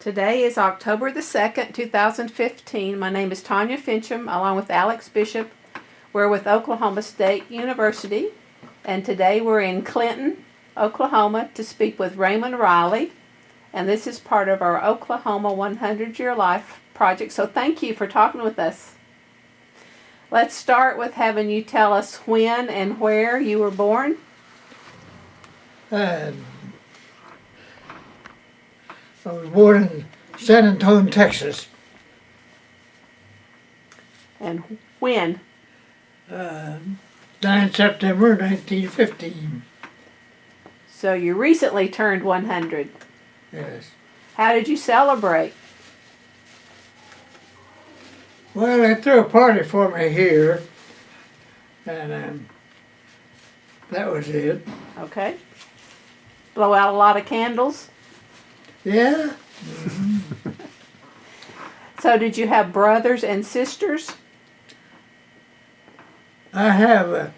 Today is October the 2nd, 2015. My name is Tanya Finchum, along with Alex Bishop. We're with Oklahoma State University, and today we're in Clinton, Oklahoma, to speak with Raymond Riley, and this is part of our Oklahoma 100-Year Life project, so thank you for talking with us. Let's start with having you tell us when and where you were born. I was born in San Antonio, Texas. And when? 9 September 1915. So you recently turned 100. Yes. How did you celebrate? Well, they threw a party for me here, and that was it. Okay. Blow out a lot of candles? Yeah. So did you have brothers and sisters? I have a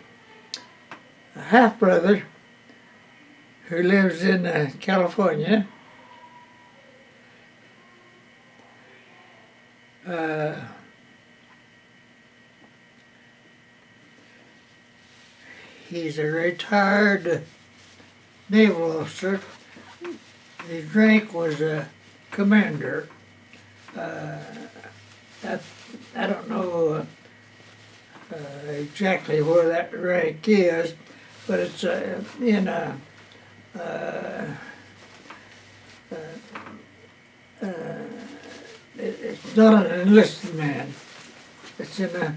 half-brother who lives in California. He's a retired naval officer. His rank was a commander. I don't know exactly where that rank is, but it's it's not an enlisted man. It's in the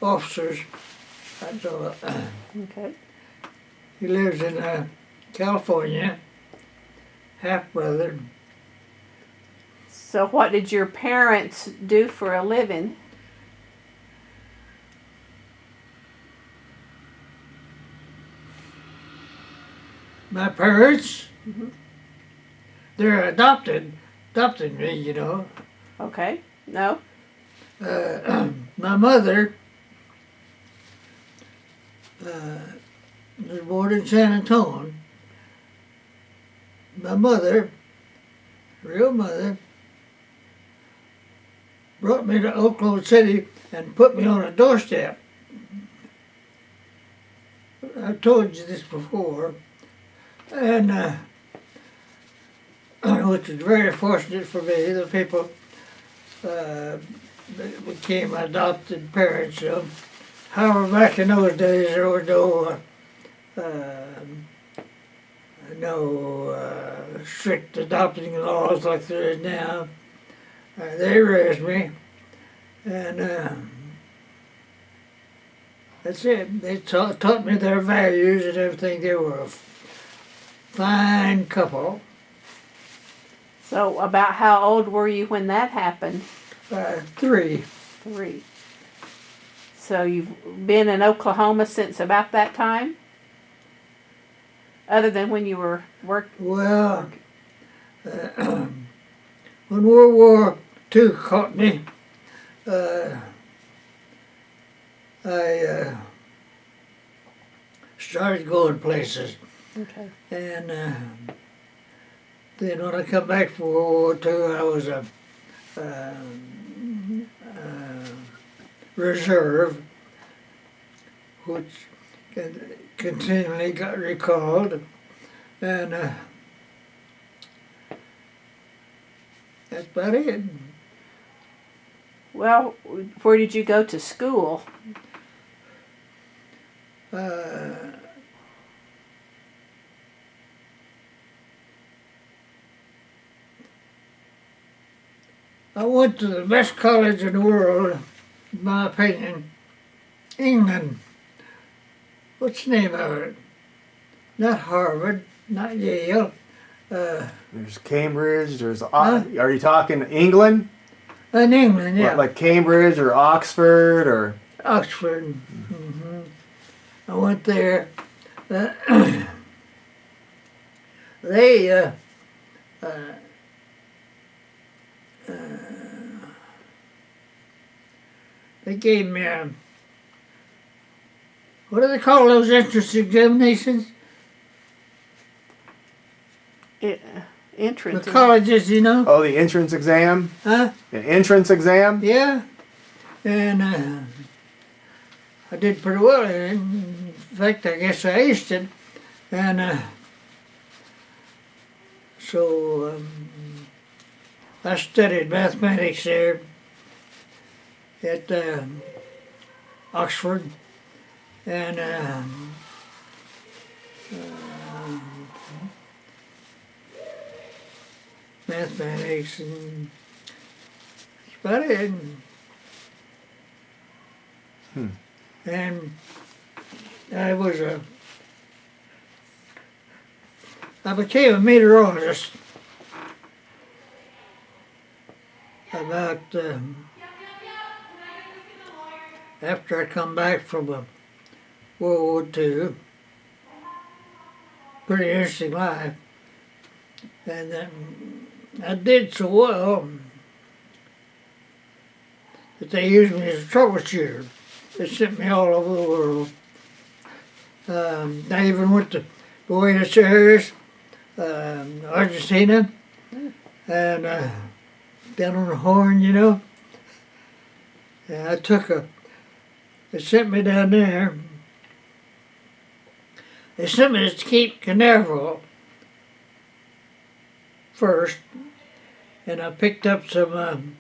officers. Okay. He lives in California. Half-brother. So what did your parents do for a living? My parents, Mm-hmm. they're adopted me, you know. Okay. No? My mother was born in San Antonio. My mother, real mother, brought me to Oklahoma City and put me on a doorstep. I've told you this before, and which was very fortunate for me. The people became adopted parents. However, back in those days, there was no strict adopting laws like there is now. They raised me, and that's it. They taught me their values and everything. They were a fine couple. So about how old were you when that happened? 3. 3. So you've been in Oklahoma since about that time? Other than when you were working? Well, when World War II caught me, I started going places. Okay. And then when I come back from World War II, I was a reserve, which continually got recalled, and that's about it. Well, where did you go to school? I went to the best college in the world, in my opinion, England. What's the name of it? Not Harvard, not Yale. There's Cambridge, are you talking England? In England, yeah. Like Cambridge or Oxford or? Oxford. Mm-hmm. I went there. They gave me what do they call those entrance examinations? entrance. colleges, you know. Oh, the entrance exam? Huh? The entrance exam? Yeah. And I did pretty well. In fact, I guess I aced it. And so I studied mathematics there at Oxford. And mathematics and that's about it. And I became a meteorologist about after I come back from World War II. Pretty interesting life. And I did so well that they used me as a troubleshooter. They sent me all over the world. I even went to Buenos Aires, Argentina, and down on the Horn, you know. And they sent me down there. They sent me to Cape Canaveral first, and I picked up some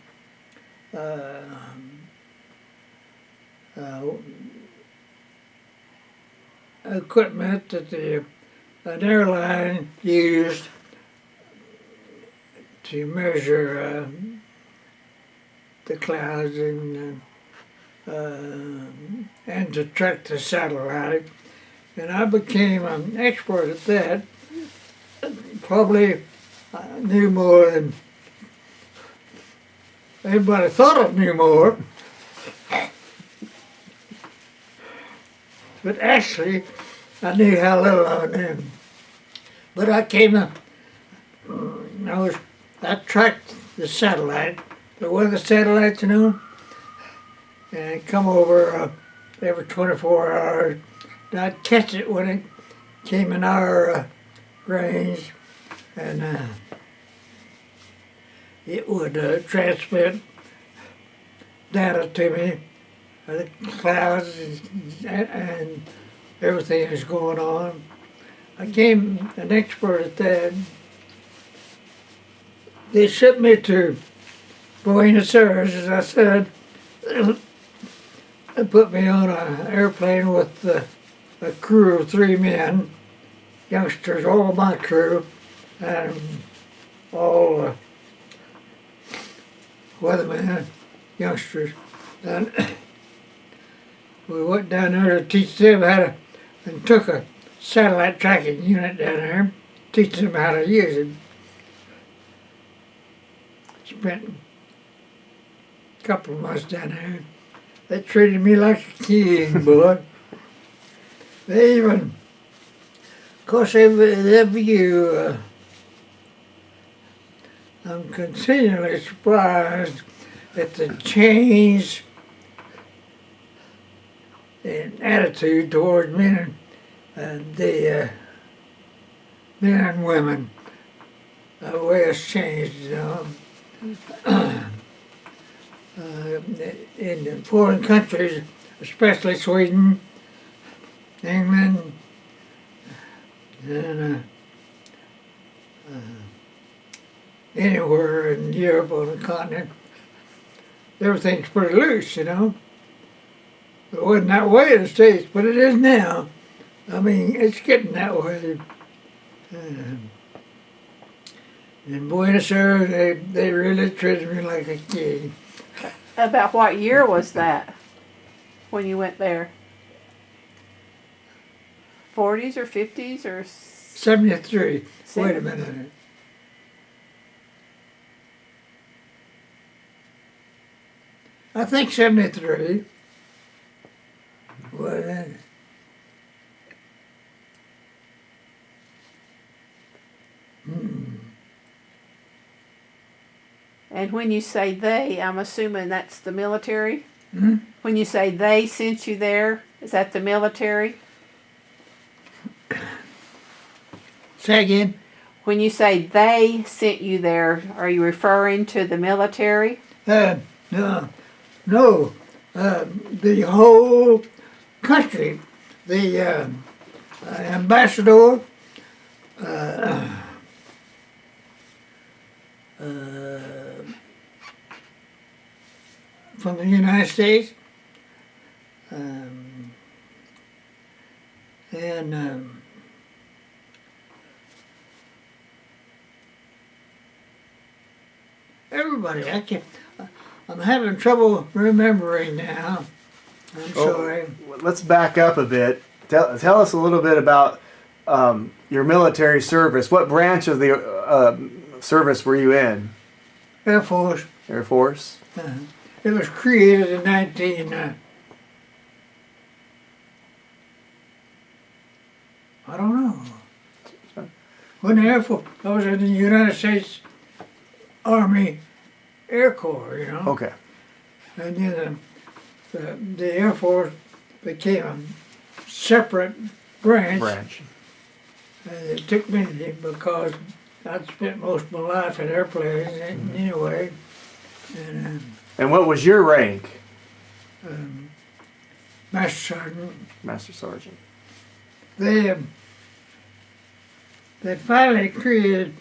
equipment that an airline used to measure the clouds and to track the satellite. And I became an expert at that. Probably knew more than everybody thought I knew more. But actually, I knew how little I knew. But I tracked the satellite, the weather satellites, you know, and come over every 24 hours. And I'd catch it when it came in our range, and it would transmit data to me, the clouds and everything that's going on. I became an expert at that. They shipped me to Buenos Aires, as I said. They put me on an airplane with a crew of 3 men, youngsters, all of my crew, and all weathermen, youngsters. And we went down there to teach them and took a satellite tracking unit down there, teach them how to use it. Spent a couple of months down there. They treated me like a king, boy. They even, of course, every year, I'm continually surprised at the change in attitude towards men and the men and women. The way it's changed, you know. In foreign countries, especially Sweden, England, and anywhere in Europe on the continent, everything's pretty loose, you know. It wasn't that way in the States, but it is now. I mean, it's getting that way. In Buenos Aires, they really treated me like a king. About what year was that when you went there? 40s or 50s or 73. Wait a minute. I think 73. Well, then. And when you say they, I'm assuming that's the military? Hmm? When you say they sent you there, is that the military? Say again. When you say they sent you there, are you referring to the military? No, no, the whole country, the ambassador, from the United States, and everybody. I'm having trouble remembering now. I'm sorry. Let's back up a bit. Tell us a little bit about your military service. What branch of the service were you in? Air Force. Air Force? It was created in 19. I don't know. When the Air Force, I was in the United States Army Air Corps, you know. Okay. And then the Air Force became a separate branch. And it took me because I'd spent most of my life in airplanes anyway. And what was your rank? Master Sergeant. Master Sergeant. They finally created,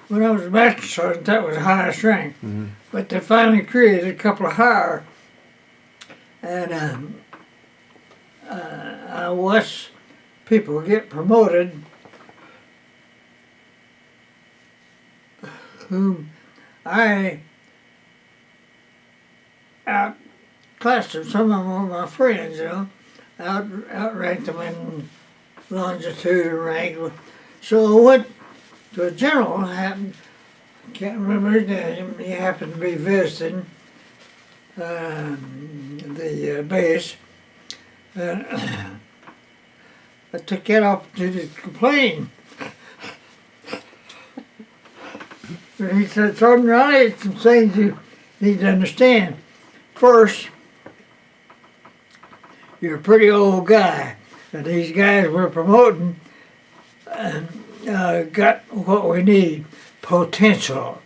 when I was a Master Sergeant, that was the highest rank. Mm-hmm. But they finally created a couple of higher. And I watched people get promoted whom I outclassed them. Some of them were my friends, you know. Outranked them in longitude and rank. So I went to a general, I can't remember his name, he happened to be visiting the base. And I took that opportunity to complain. And he said, Sergeant Riley, some things you need to understand. First, you're a pretty old guy, and these guys we're promoting got what we need, potential.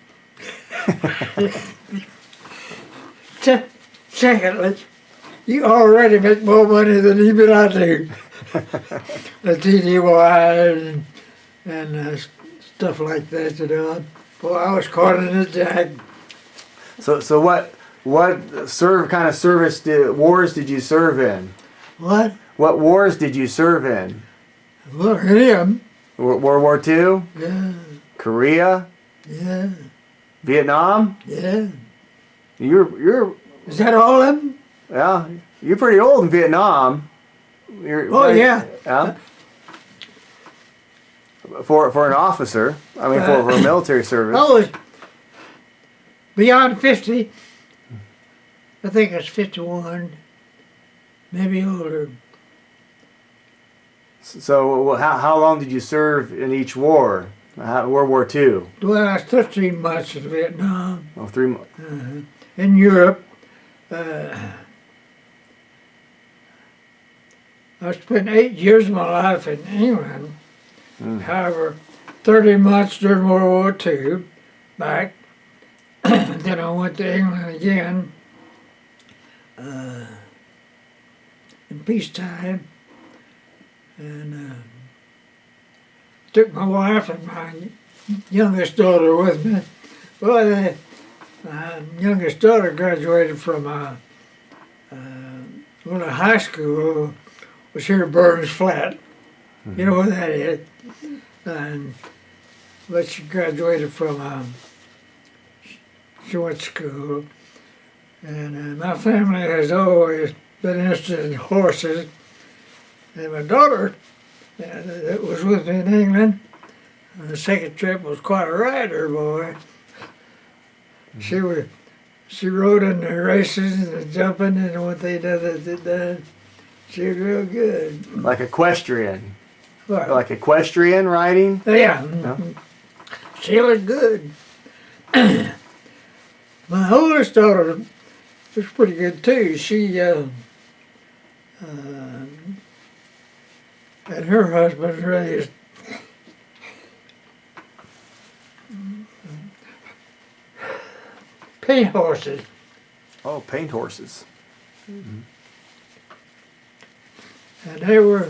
Secondly, you already make more money than even I do. The TDY and stuff like that, you know. Boy, I was caught in the jack. So what kind of wars did you serve in? What? What wars did you serve in? Well, him. World War II? Yeah. Korea? Yeah. Vietnam? Yeah. You're Is that all of them? yeah. You're pretty old in Vietnam. Yeah. Yeah. For an officer, I mean for military service. I was beyond 50. I think it's 51, maybe older. So how long did you serve in each war? World War II? Well, I was 13 months in Vietnam. Oh, 3 months. In Europe. I spent 8 years of my life in England. However, 30 months during World War II, back. Then I went to England again in peacetime, and took my wife and my youngest daughter with me. Well, my youngest daughter graduated from high school, was here at Burns Flat. You know where that is? But she graduated from short school. And my family has always been interested in horses. And my daughter, that was with me in England, on the second trip was quite a rider, boy. She rode in the races and the jumping and what they did. She was real good. Like equestrian. What? Like equestrian riding? Yeah. Yeah. She was good. My oldest daughter was pretty good too. She and her husband raised paint horses. Oh, paint horses. And they were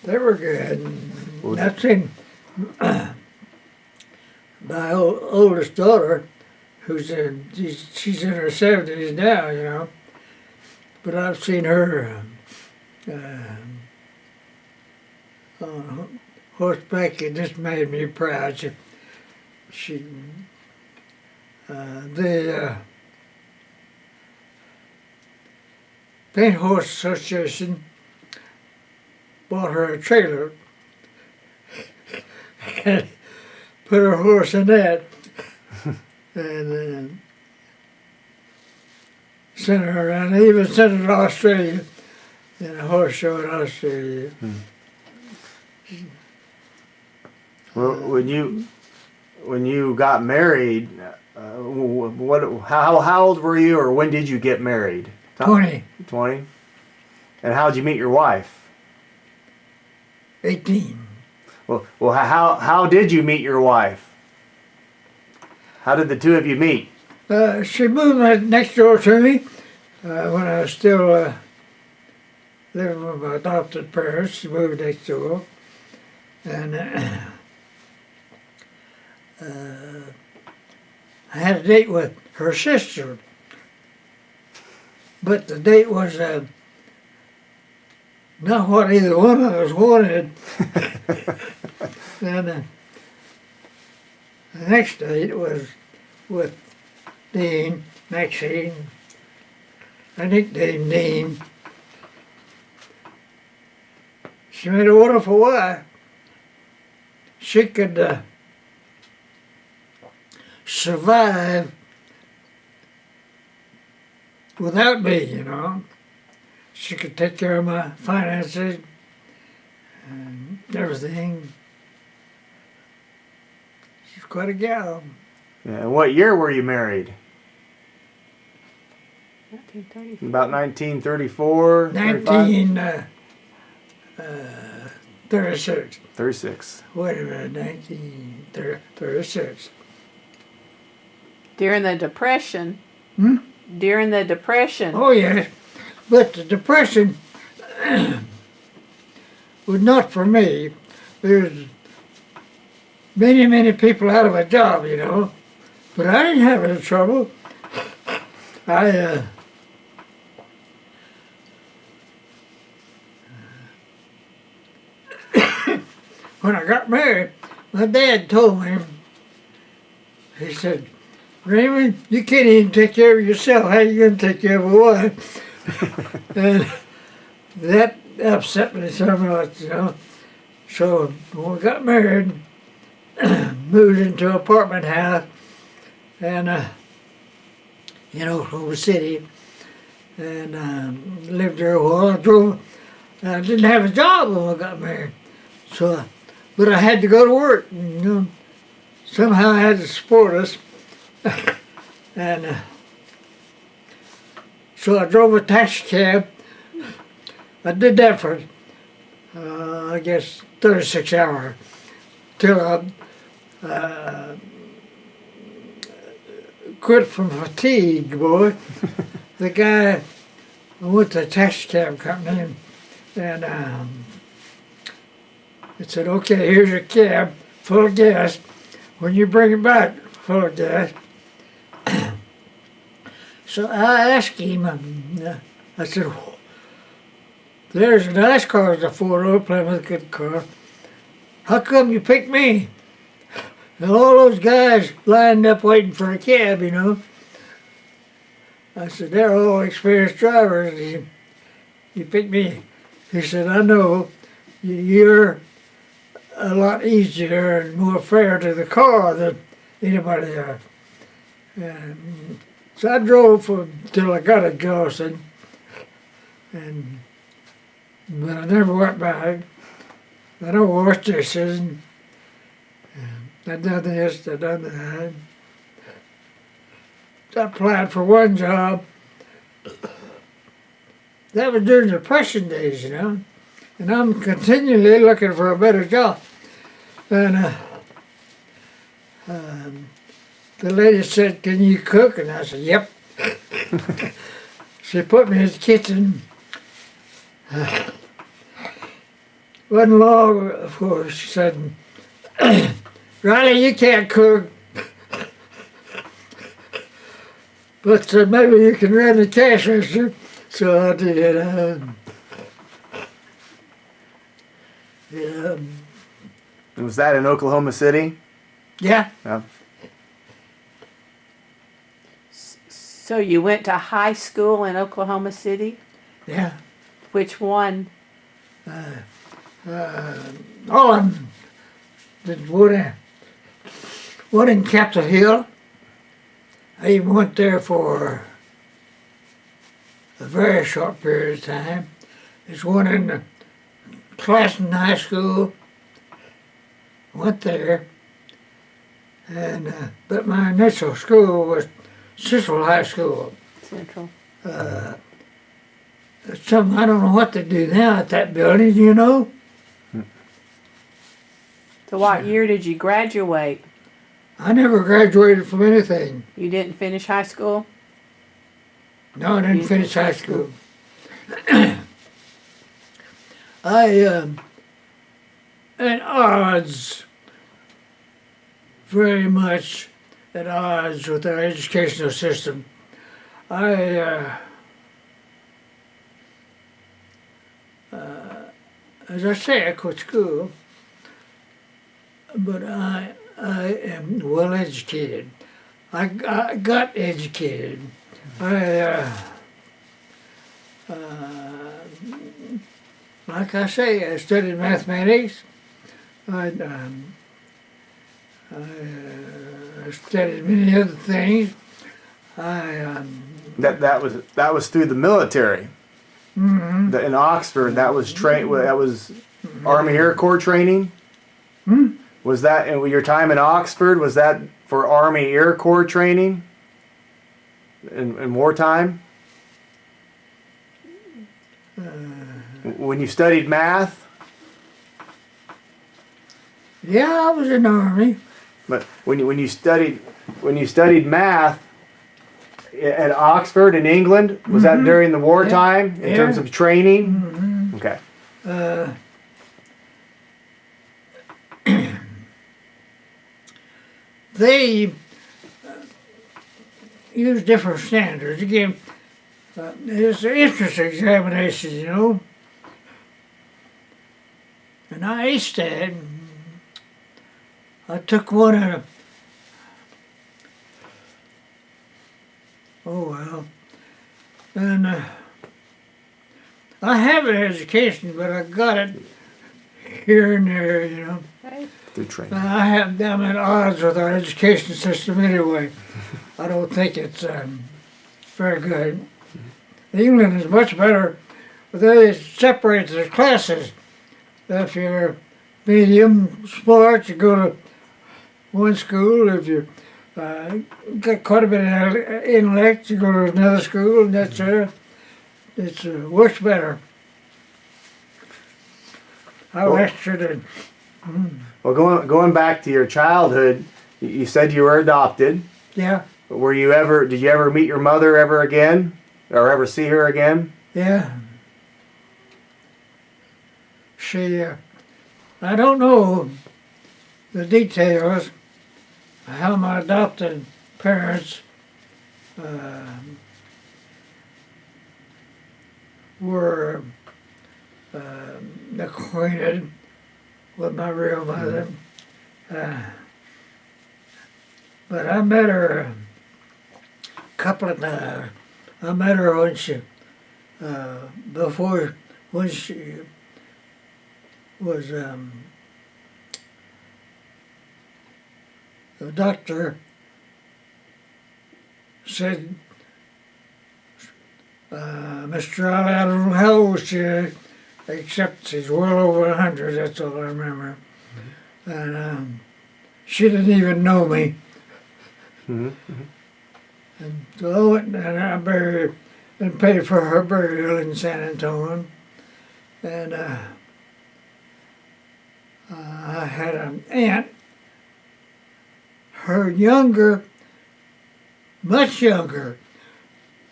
good. And I've seen my oldest daughter, she's in her 70s now, you know. But I've seen her on horseback. It just made me proud. The Paint Horse Association bought her a trailer and put her horse in that and sent her around. They even sent her to Australia in a horse show in Australia. Well, when you got married, how old were you, or when did you get married? 20. 20. And how did you meet your wife? 18. Well, how did you meet your wife? How did the two of you meet? She moved next door to me when I was still living with my adopted parents. She moved next door. And I had a date with her sister. But the date was not what either one of us wanted. And the next date was with Dean, Maxine. I nicknamed Dean. She made a wonderful wife. She could survive without me, you know. She could take care of my finances and everything. She's quite a gal. Yeah, and what year were you married? 1934. About 1934? 1936. 36. Wait a minute, 1936. During the Depression. Hmm? During the Depression. Oh, yes. But the Depression was not for me. There's many people out of a job, you know. But I didn't have any trouble. When I got married, my dad told me, he said, Raymond, you can't even take care of yourself. How are you going to take care of a wife? And that upset me so much, you know. So when we got married, moved into an apartment house, and in Oklahoma City, and lived there a while. I didn't have a job when we got married, so but I had to go to work. You know, somehow I had to support us, and so I drove a taxi cab. I did that for I guess 36 hours till I quit from fatigue, boy. The guy, I went to a taxi cab company and it said, okay, here's your cab full of gas. When you bring it back full of gas. So I asked him, I said, there's a nice car, it's a four-door Plymouth, good car. How come you picked me? And all those guys lined up waiting for a cab, you know. I said, they're all experienced drivers. He said, you picked me. He said, I know. You're a lot easier and more fair to the car than anybody else. And so I drove till I got exhausted. But I never went back. I don't wash dishes. I done this, I done that. I applied for one job. That was during the Depression days, you know. And I'm continually looking for a better job. And the lady said, "Can you cook?" And I said, "Yep." She put me in the kitchen. Wasn't long before she said, "Riley, you can't cook, but maybe you can run the cash register." So I did. Yeah. Was that in Oklahoma City? Yeah. Yeah. So you went to high school in Oklahoma City? Yeah. Which one? All of them. Did one in Capitol Hill. I even went there for a very short period of time. There's one in the Classen High School. Went there, and but my initial school was Central High School. Central. Something I don't know what they do now at that building. You know? So what year did you graduate? I never graduated from anything. You didn't finish high school? No, I didn't You finish high finished school. I at odds, very much at odds with our educational system. As I say, I quit school, but I am well educated. I got educated. Like I say, I studied mathematics. I studied many other things. That was through the military. Mm-hmm. In Oxford, that was Army Air Corps training. Hmm? Was that in your time in Oxford? Was that for Army Air Corps training in wartime? When you studied math? Yeah, I was in the Army. But when you studied math at Oxford in England, was that during the wartime in terms of training? Mm-hmm. Okay. They use different standards. Again, it's an entrance examination, you know. And I aced that. I took one in a... Oh, well. And I have an education, but I got it here and there, you know. Through training. I'm at odds with our education system anyway. I don't think it's very good. England is much better. They separate the classes. If you're medium smart, you go to one school. If you got quite a bit of intellect, you go to another school, and that's it's much better. How extra did. Well, going back to your childhood, you said you were adopted. Yeah, Did you ever meet your mother ever again? Or ever see her again? yeah. She, I don't know the details of how my adopted parents were acquainted with my real mother. But I met her a couple of times. I met her when she, when she was, the doctor said, Mr. Riley, I don't know how old she is, except she's well over 100, that's all I remember. And she didn't even know me. And so I went and I buried and paid for her burial in San Antonio. And I had an aunt. Her younger much younger.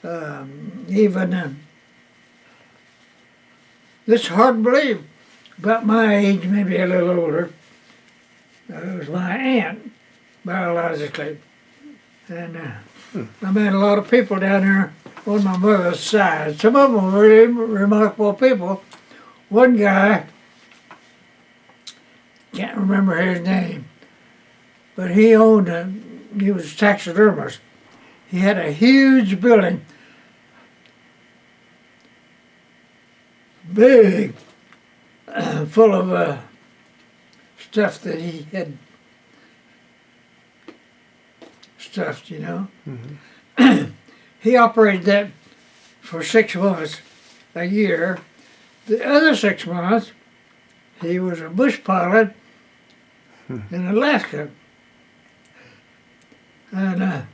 Even, it's hard to believe, about my age, maybe a little older. It was my aunt, biologically. And I met a lot of people down there on my mother's side. Some of them were really remarkable people. One guy, can't remember his name, but he was a taxidermist. He had a huge building, big, full of stuff that he had stuffed, you know. Mm-hmm. He operated that for 6 months a year. The other 6 months, he was a bush pilot in Alaska. And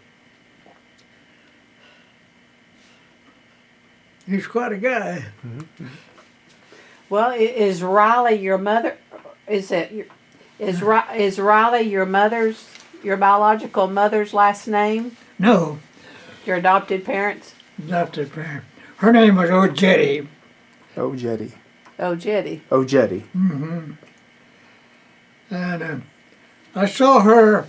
he's quite a guy. Mm-hmm. Well, is Riley your mother? Is Riley your biological mother's last name? No, Your adopted parents? adopted parent. Her name was OOHRP. OOHRP. Oh, Jetty. OOHRP. Mm-hmm. And I saw her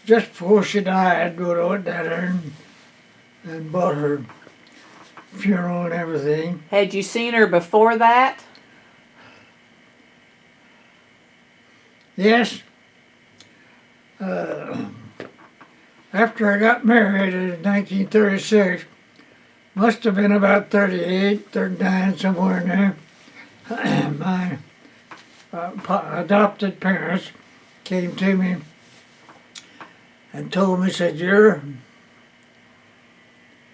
just before she died. I went down there and bought her funeral and everything. Had you seen her before that? Yes. After I got married in 1936, must have been about 38, 39, somewhere in there, my adopted parents came to me and told me, said, your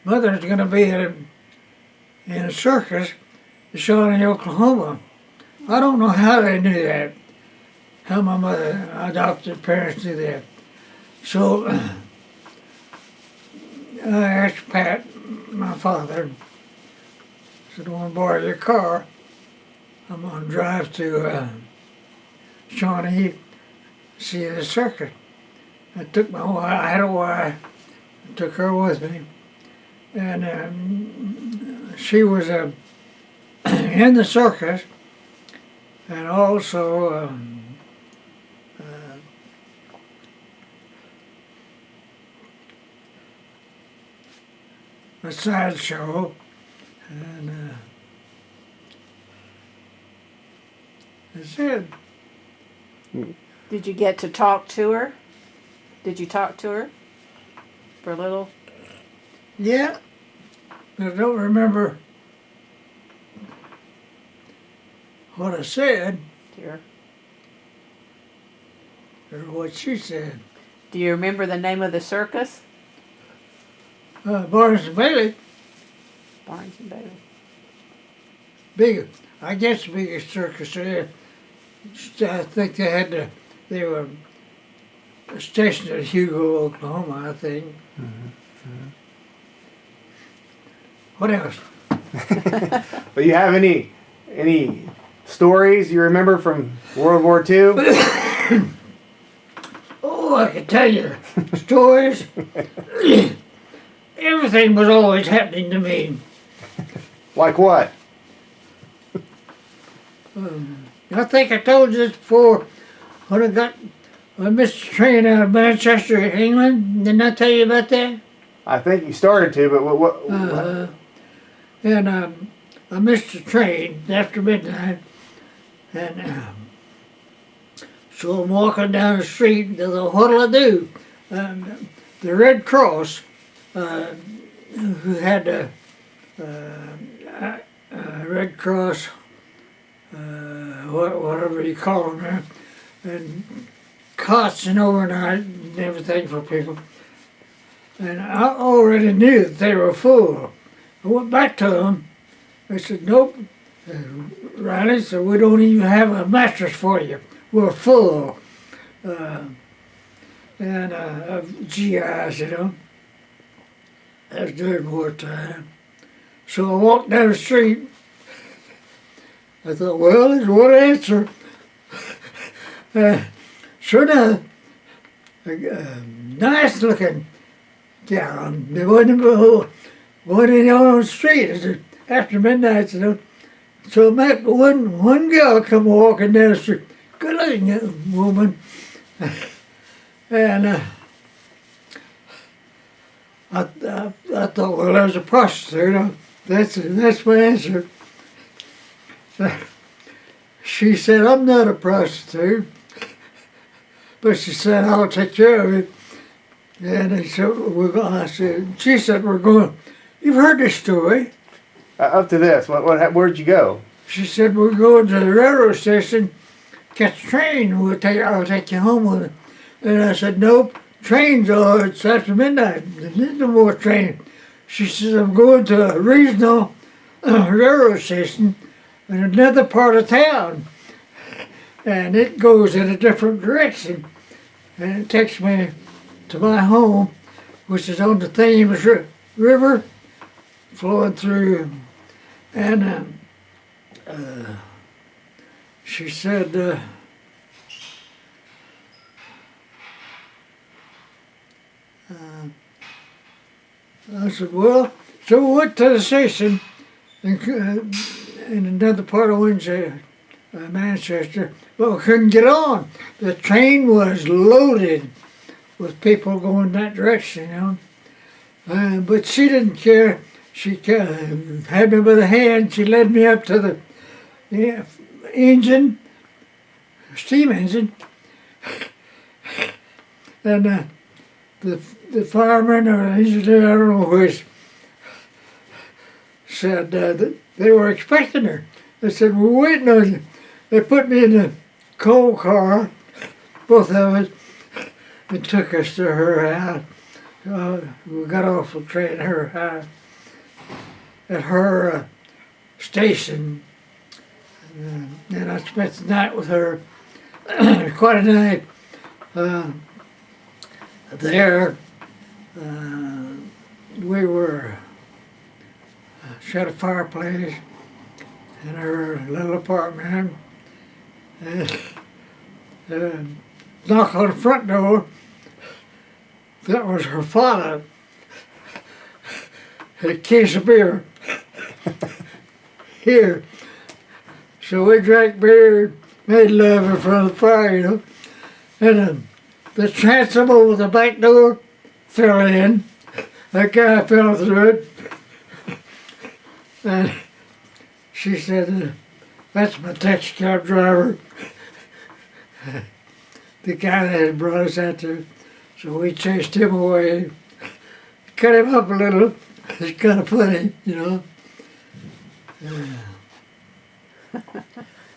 mother's going to be in a circus in Shawnee, Oklahoma. I don't know how they knew that, how my mother adopted parents knew that. So I asked Pat, my father, said, I want to borrow your car. I'm going to drive to Shawnee, see the circus. I took my wife, I had a wife, I took her with me. And she was in the circus, and also a sideshow, and that's it. Did you get to talk to her? Did you talk to her for a little? Yeah, I don't remember what I said Dear. or what she said. Do you remember the name of the circus? Barnes and Bailey, Barnes and Bailey. big, I guess the biggest circus there. I think they were stationed at Hugo, Oklahoma, I think. Mm-hmm. What else? But you have any stories you remember from World War II? Oh, I can tell you stories. Everything was always happening to me. Like what? I think I told you this before when I missed the train out of Manchester, England. Didn't I tell you about that? I think you started to, but what? And I missed the train after midnight, and so I'm walking down the street. And I thought, what'll I do? The Red Cross, who had a Red Cross, whatever you call them there, and cots and overnight and everything for people. And I already knew that they were full. I went back to them. They said, nope. Riley said, we don't even have a mattress for you. We're full. And of GIs, you know. That was during wartime. So I walked down the street. I thought, well, there's one answer. Sure enough, a nice looking Yeah, they wasn't any on the street. It was after midnight, you know. So I met one girl come walking down the street, good looking woman, and I thought, well, there's a prostitute. That's my answer. She said, I'm not a prostitute, but she said, I'll take care of it. And I said, she said, we're going, you've heard this story. Up to this, where'd you go? She said, we're going to the railroad station, catch a train, I'll take you home with it. And I said, nope, trains are, it's after midnight, there's no more train. She said, I'm going to a regional railroad station in another part of town. And it goes in a different direction. And it takes me to my home, which is on the Thames River, flowing through. And she said, I said, well, so we went to the station in another part of Windsor, Manchester, but we couldn't get on. The train was loaded with people going that direction, you know. But she didn't care. She had me by the hand. She led me up to the engine, steam engine, and the fireman or the engineer, I don't know which, said that they were expecting her. They said, we're waiting on you. They put me in the coal car, both of us, and took us to her house. We got off the train at her house, at her station. And I spent the night with her, quite a night there. We were, she had a fireplace in her little apartment, and knock on the front door. That was her father. Had a case of beer. Here. So we drank beer, made love in front of the fire, you know. And the transom over the back door fell in. That guy fell through it. And she said, that's my taxi cab driver. The guy that had brought us out there. So we chased him away. Cut him up a little. It's kind of funny, you know.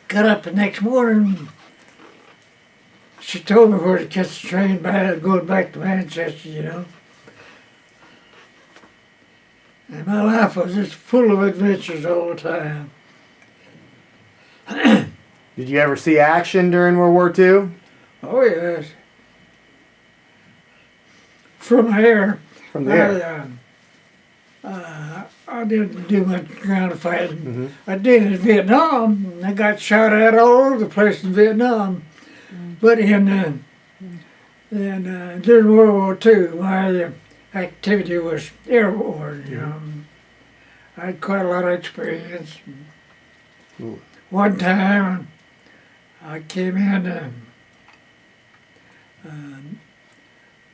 Got up the next morning. She told me where to catch the train back, going back to Manchester, you know. And my life was just full of adventures all the time. Did you ever see action during World War II? Oh, yes. From there. From there. I didn't do much ground fighting. Mm-hmm. I did in Vietnam. I got shot at all over the place in Vietnam. Mm-hmm. But during World War II, my activity was airborne, you know. I had quite a lot of experience. Ooh. One time, I came in,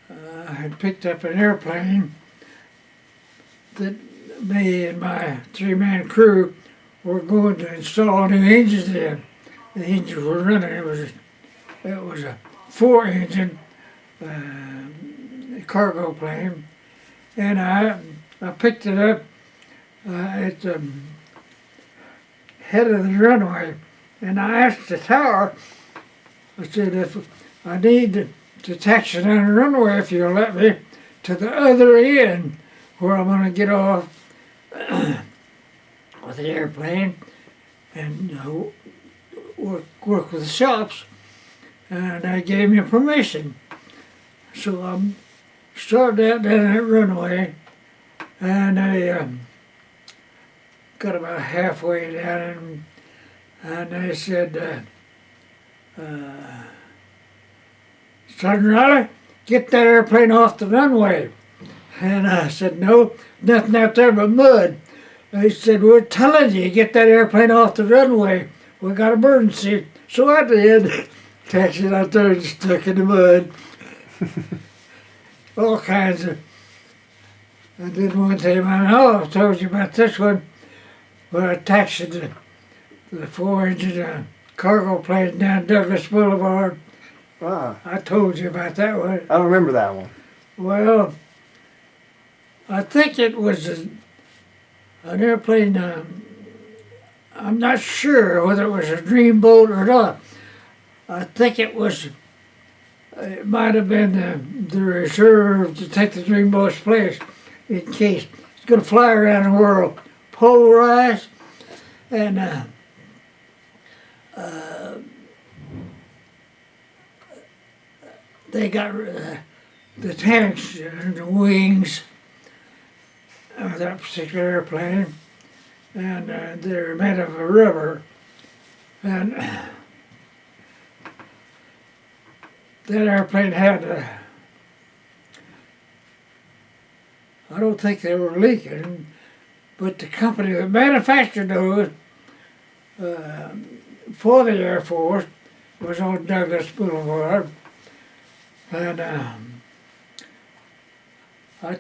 I had picked up an airplane that me and my three-man crew were going to install new engines in. The engines were running. It was a four-engine cargo plane, and I picked it up at the head of the runway, and I asked the tower, I said, if I need to taxi down the runway, if you'll let me, to the other end where I'm going to get off with the airplane and work with the shops, and they gave me permission. So I started out down that runway, and I got about halfway down, and they said, Sergeant Riley, get that airplane off the runway. And I said, no, nothing out there but mud. And he said, we're telling you, get that airplane off the runway. We got an emergency. So I did. Taxied out there and stuck in the mud. All kinds of. I did one time, I know I've told you about this one, where I taxied the 4-engine cargo plane down Douglas Boulevard. Ah, I told you about that one. I don't remember that one. Well, I think it was an airplane. I'm not sure whether it was a Dreamboat or not. I think it was. It might have been the reserve to take the Dreamboat's place in case it's going to fly around the world, polarized, and they got the tanks and the wings of that particular airplane, and they're made of rubber, and that airplane had I don't think they were leaking, but the company that manufactured those for the Air Force was on Douglas Boulevard, and I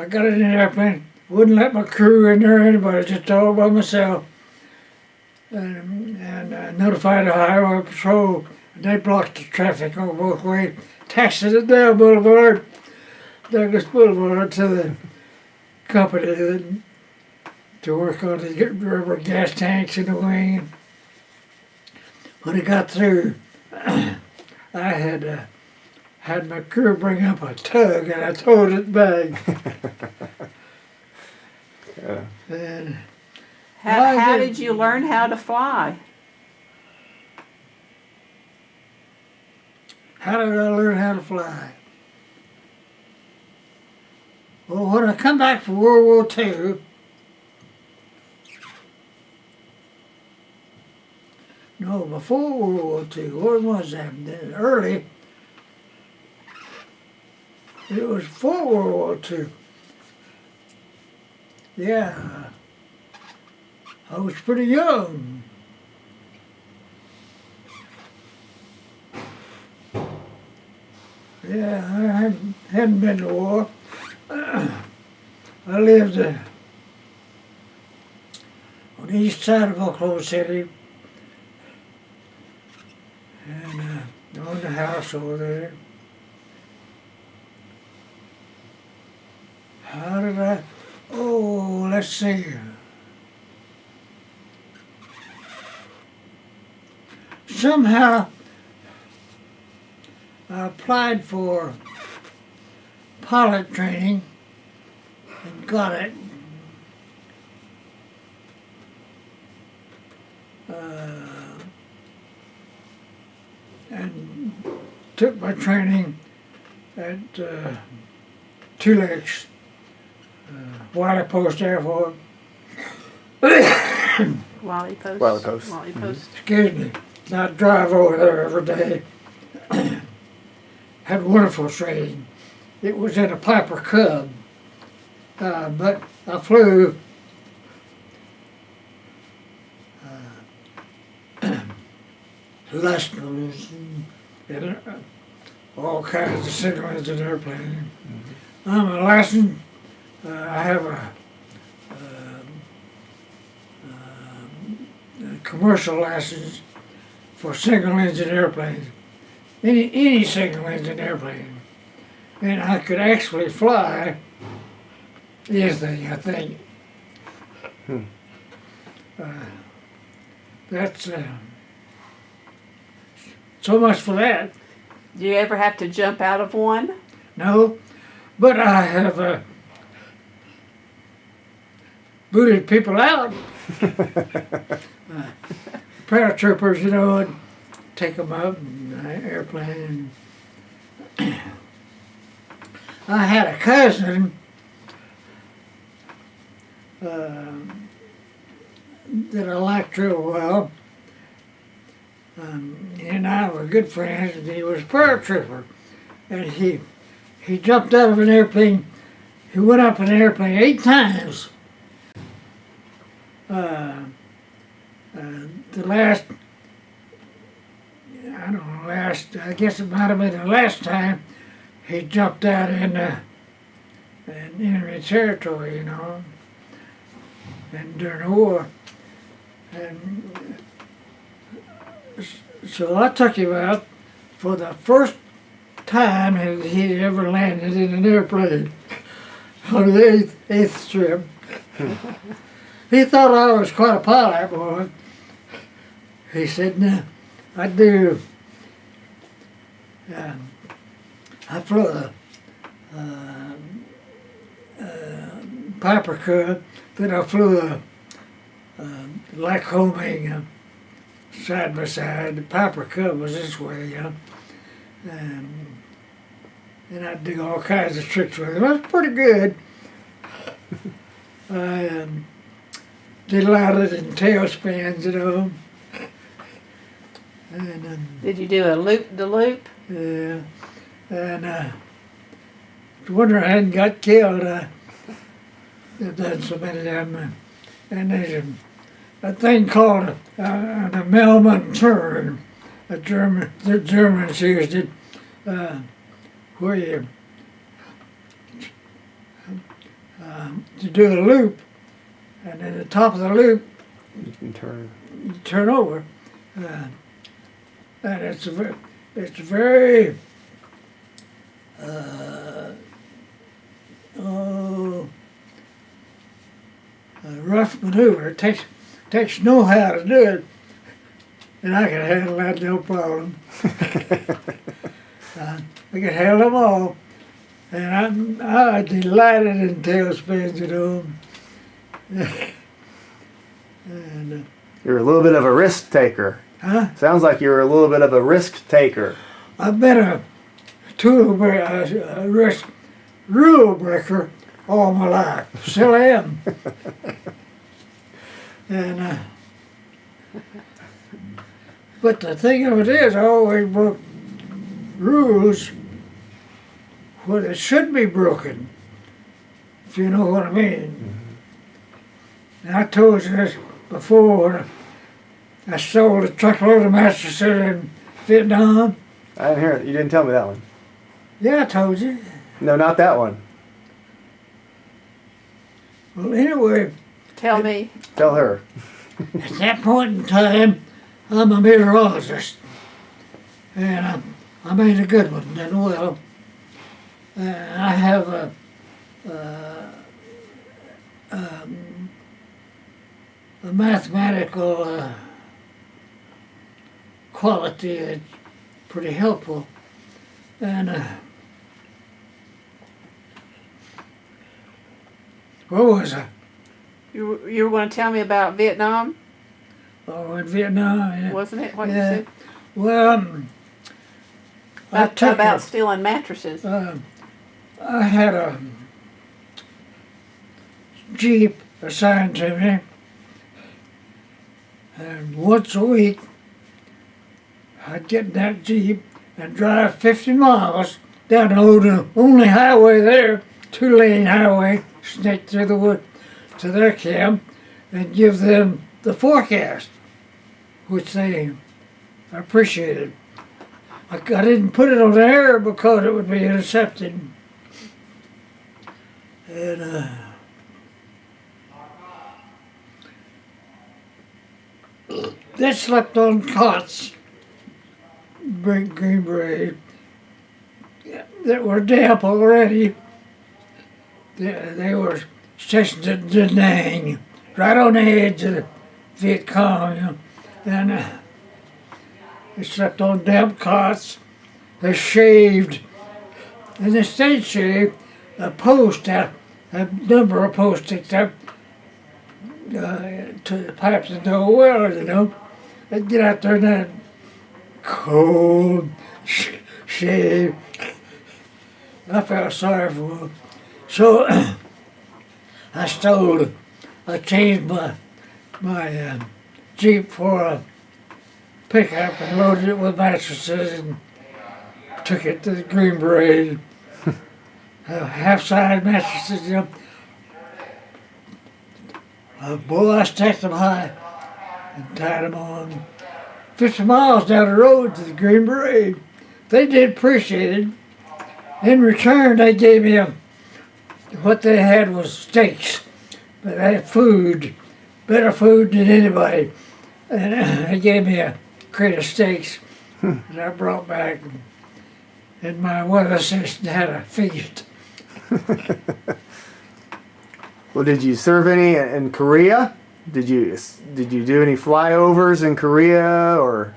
got in an airplane, wouldn't let my crew in there or anybody, just all by myself, and notified the highway patrol. They blocked the traffic on both ways, taxied it down Boulevard, Douglas Boulevard, to the company to work on the rubber gas tanks in the wing. When it got through, I had my crew bring up a tug, and I towed it back. Yeah. And How did you learn how to fly? how did I learn how to fly? Well, when I come back from World War II, no, before World War II, what was that? Early, it was before World War II. Yeah, I was pretty young. Yeah, I hadn't been to war. I lived on the east side of Oklahoma City, and owned a house over there. How did I? Oh, let's see. Somehow I applied for pilot training and got it. And took my training at Two Lakes, Wiley Post Air Force. Wally Post. Wally Post. Wally Post. Excuse me. I drive over there every day. Had wonderful training. It was in a Piper Cub, but I flew Lessons and all kinds of single engine airplanes. I'm a licensed. I have a commercial license for single engine airplanes. Any single engine airplane. And I could actually fly this thing, I think. That's so much for that. Do you ever have to jump out of one? No, but I have booted people out. Paratroopers, you know, and take them up in an airplane. I had a cousin that I liked real well. He and I were good friends, and he was a paratrooper. And he jumped out of an airplane he went up in an airplane 8 times. The last, I guess it might have been the last time he jumped out in enemy territory, you know, and during the war. And so I took him out for the first time he ever landed in an airplane on the eighth trip. He thought I was quite a pilot, boy. He said, "No, I do." I flew a Piper Cub, then I flew a Lycoming side by side. The Piper Cub was this way, you know. And I'd do all kinds of tricks with it. It was pretty good. I did a lot of it in tailspins, you know. And Did you do a loop-de-loop? yeah, and it's a wonder I hadn't got killed. I've done so many of them. And there's a thing called an Melman turn. The Germans used it, where you to do a loop, and at the top of the loop You can turn. you turn over, and it's very a rough maneuver. It takes know-how to do it, and I can handle that no problem. I can handle them all, and I delighted in tailspins, you know. And You're a little bit of a risk taker. huh? Sounds like you're a little bit of a risk taker. I've been a risk rule breaker all my life. Still am. And but the thing of it is, I always broke rules when it should be broken, if you know what I mean. And I told you this before when I sold a truckload of mattresses in Vietnam. I didn't hear it. You didn't tell me that one. Yeah, I told you. No, not that one. Well, anyway, Tell me. Tell her. at that point in time, I'm a meteorologist. And I made a good one, done well. I have a mathematical quality that's pretty helpful. And what was I? You were going to tell me about Vietnam, Oh, in Vietnam. Yeah. wasn't it? What Yeah. you said Well, I took about stealing mattresses. I had a Jeep assigned to me, and once a week I'd get in that Jeep and drive 50 miles down the only highway there, 2-lane highway, snake through the wood to their camp, and give them the forecast, which they appreciated. I didn't put it on the air because it would be intercepted. And they slept on cots, Green Beret, that were damp already. They were stationed at Da Nang, right on the edge of the Viet Cong, you know. And they slept on damp cots. They shaved, and they stayed shaved. A post out, a number of posts sticks up to the pipes into the well, you know. They'd get out there in that cold shave. I felt sorry for them. So I changed my Jeep for a pickup and loaded it with mattresses and took it to the Green Beret. half-size mattresses, you know. Boy, I stacked them high and tied them on 50 miles down the road to the Green Beret. They did appreciate it. In return, they gave me what they had was steaks. But they had food, better food than anybody. And they gave me a crate of steaks that I brought back. And my weather assistant had a feast. Well, did you serve any in Korea? Did you do any flyovers in Korea or?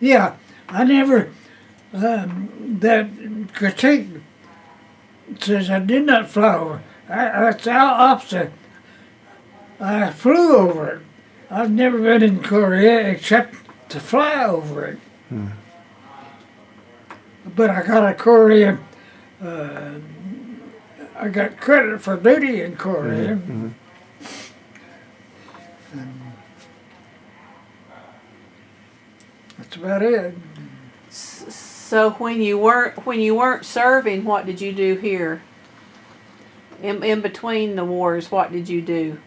Yeah, I never. That critique says I did not fly over. That's the opposite. I flew over it. I've never been in Korea except to fly over it. But I got a Korean. I got credit for duty in Korea. That's about it. So when you weren't serving, what did you do here? In between the wars, what did you do?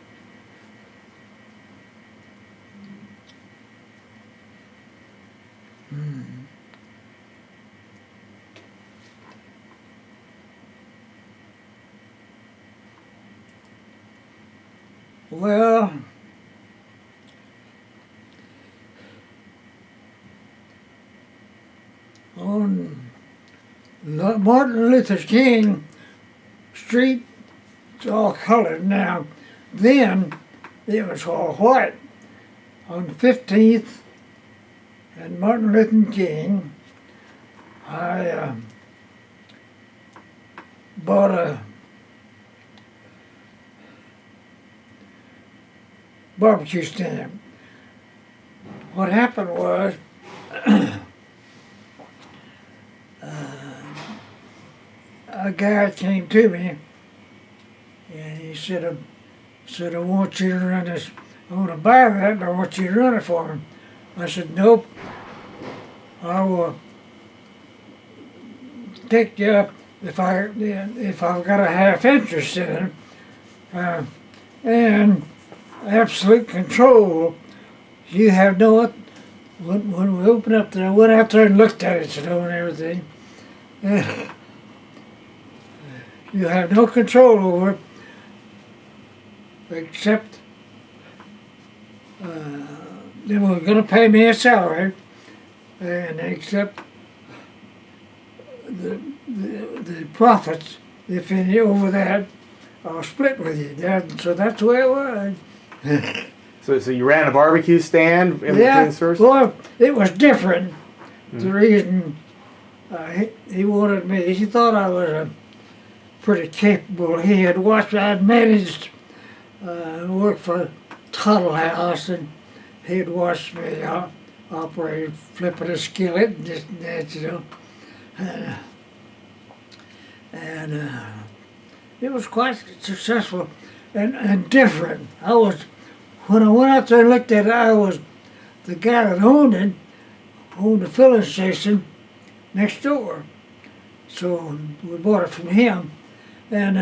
Well, on Martin Luther King Street, it's all colored now. Then it was all white. On the 15th and Martin Luther King, I bought a barbecue stand. What happened was a guy came to me and he said, I want you to run this. I want to buy that, and I want you to run it for me. I said, nope. I will take you up if I've got a half interest in it, and absolute control. You have no. When we opened up there, I went out there and looked at it, and everything. And you have no control over it, except they were going to pay me a salary, and except the profits, if any over that, I'll split with you. So that's the way it was. So you ran a barbecue stand in between services? Well, it was different. The reason he wanted me, he thought I was pretty capable. He had watched, I'd managed work for Tuttle House, and he'd watched me operate, flipping a skillet and this and that, you know. And it was quite successful and different. When I went out there and looked at it, the guy that owned the filling station next door. So we bought it from him, and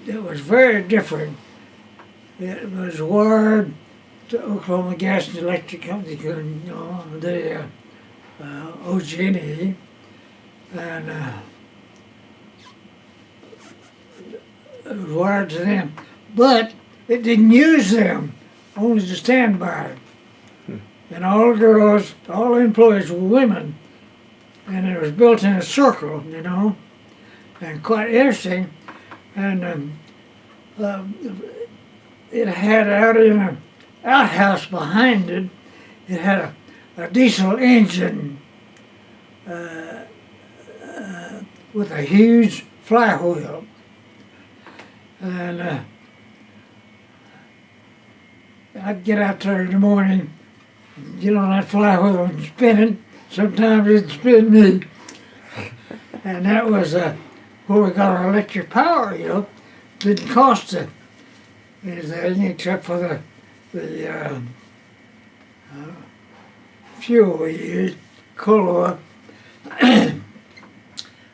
it was very different. It was wired to Oklahoma Gas and Electric Company, the OG&E, and it was wired to them. But it didn't use them, only to stand by. And all the girls, all the employees were women. And it was built in a circle, you know, and quite interesting. And it had out in an outhouse behind it, it had a diesel engine with a huge flywheel. And I'd get out there in the morning, get on that flywheel and spin it. Sometimes it'd spin me. And that was where we got our electric power, you know. Didn't cost anything except for the fuel we used, coal oil. Then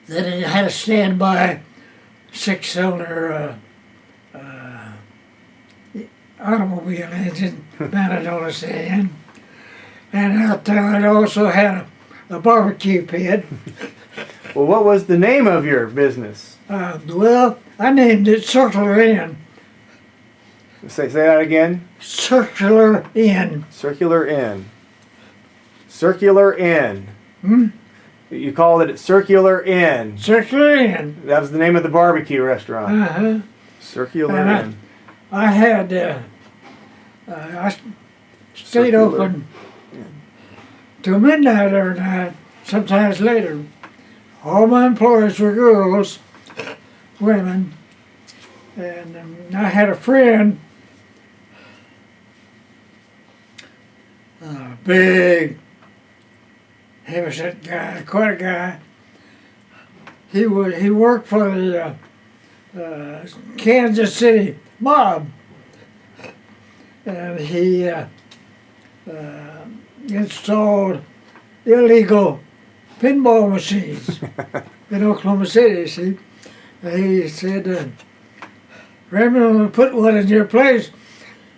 it had a standby six-cylinder automobile engine mounted on a stand. And out there it also had a barbecue pit. Well, what was the name of your business? Well, I named it Circular Inn. Say that again. Circular Inn. Circular Inn. Circular Inn. Hmm? You called it Circular Inn. Circular Inn. That was the name of the barbecue restaurant. Uh-huh. Circular And Inn. I had, I stayed Circular. open till midnight every night, sometimes later. All my employees were girls, women, and I had a friend, big, heavy-set guy, quite a guy. He worked for the Kansas City mob, and he installed illegal pinball machines in Oklahoma City. See, he said, "Raymond, I'm gonna put one in your place."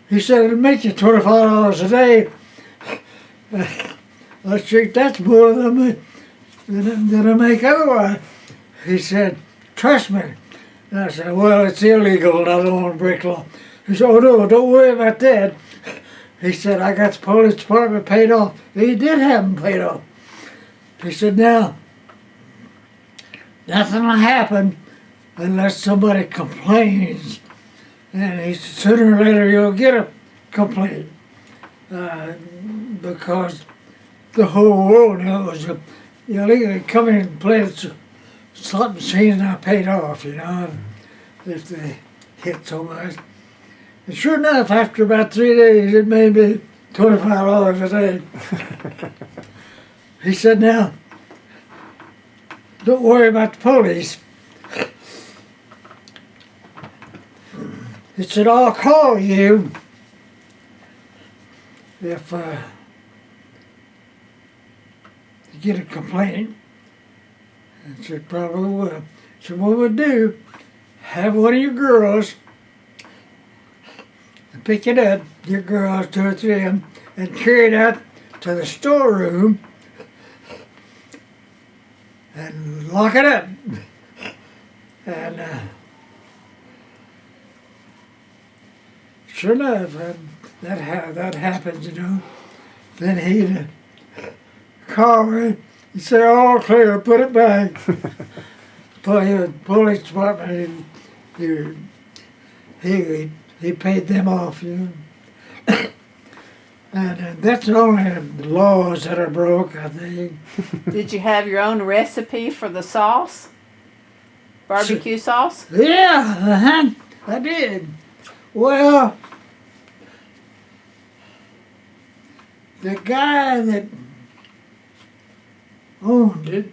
He said, "It'll make you $25 a day." I said, "That's more than I make otherwise." He said, "Trust me." And I said, "Well, it's illegal and I don't want to break law." He said, "Oh no, don't worry about that." He said, "I got the police department paid off." He did have them paid off. He said, "Now, nothing will happen unless somebody complains." And he said, "Sooner or later you'll get a complaint. Because the whole world knows illegally come in and play the slot machines and I paid off, you know, if they hit so much." And sure enough, after about 3 days, it made me $25 a day. He said, "Now, don't worry about the police." He said, "I'll call you if you get a complaint." I said, "Probably will." So what we'll do, have one of your girls pick it up, your girls, 2 or 3 of them, and carry it out to the storeroom and lock it up. And sure enough, that happens, you know. Then he'd call me. He'd say, "All clear, put it back." Police department, he paid them off, you know. And that's the only laws that are broke, I think. Did you have your own recipe for the sauce? Barbecue sauce? Yeah, I did. Well, the guy that owned it,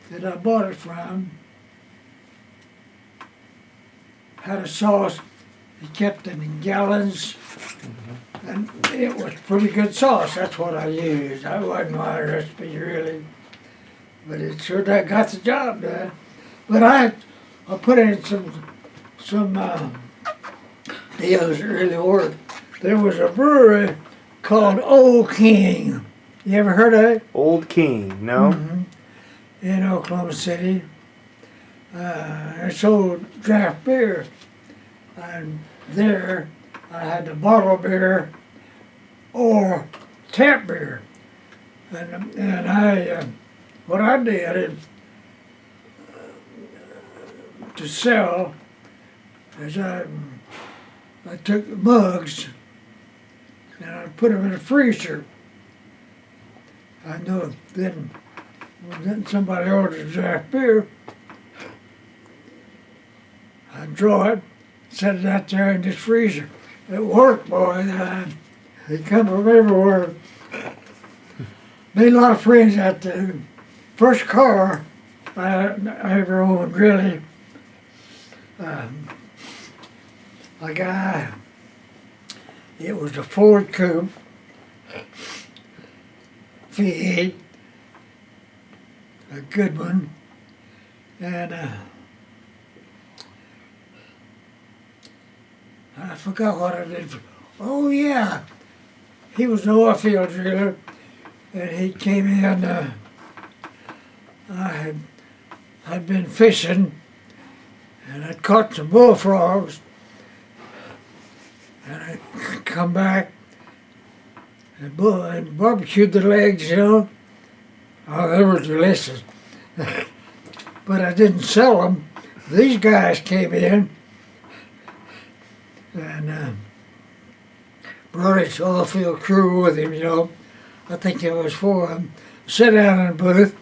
that I bought it from, had a sauce. He kept it in gallons, and it was pretty good sauce. That's what I used. That wasn't my recipe, really, but it sure got the job done. But I put in some deals that really worked. There was a brewery called Old King. You ever heard of it? Old King, no? Mm-hmm. In Oklahoma City. They sold draft beer. And there I had the bottle beer or tap beer. And I, what I did is, to sell, is I took the mugs and I put them in the freezer. I know then when somebody orders draft beer, I draw it, set it out there in this freezer. It worked, boy. They come from everywhere. Made a lot of friends out there. First car I ever owned, really. A guy, it was a Ford Coupe V8. a good one. And I forgot what I did. Oh yeah, he was an oil field driller, and he came in. I'd been fishing, and I'd caught some bullfrogs, and I'd come back and barbecued the legs, you know. Oh, they were delicious. But I didn't sell them. These guys came in and brought his oil field crew with him, you know. I think it was 4 of them. Sit down in the booth.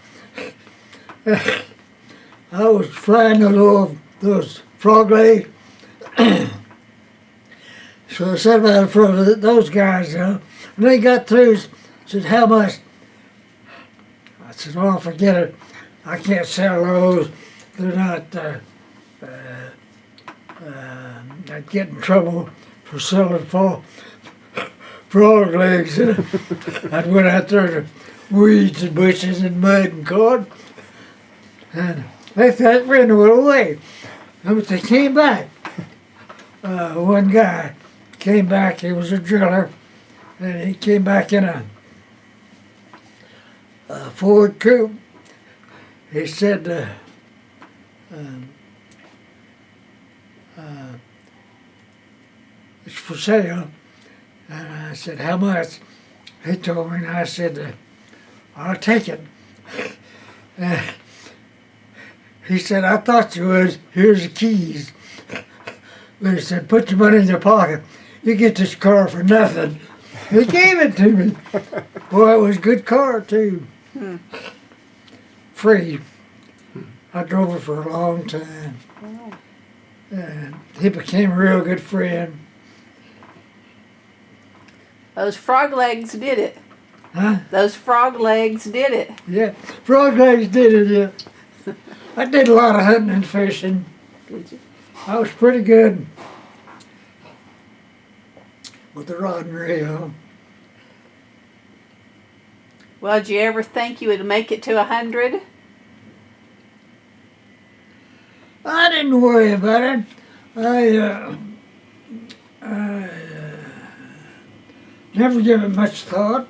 I was frying those frog legs. So I sat down in front of those guys, you know. And they got through, said, how much? I said, oh, forget it. I can't sell those. They're not, I'd get in trouble for selling frog legs. I'd went out there to weeds and bushes and mud and corn. And they ran away. But they came back. One guy came back, he was a driller, and he came back in a Ford coupe. He said, it's for sale. And I said, how much? He told me, and I said, I'll take it. He said, I thought you would. Here's the keys. He said, put your money in your pocket. You get this car for nothing. He gave it to me. Boy, it was a good car, too. Free. I drove it for a long time. And he became a real good friend. Those frog legs did it. Huh? Those frog legs did it. Yeah. Frog legs did it, yeah. I did a lot of hunting and fishing. Did you? I was pretty good with the rod and reel. Well, did you ever think you would make it to 100? I didn't worry about it. I never gave it much thought.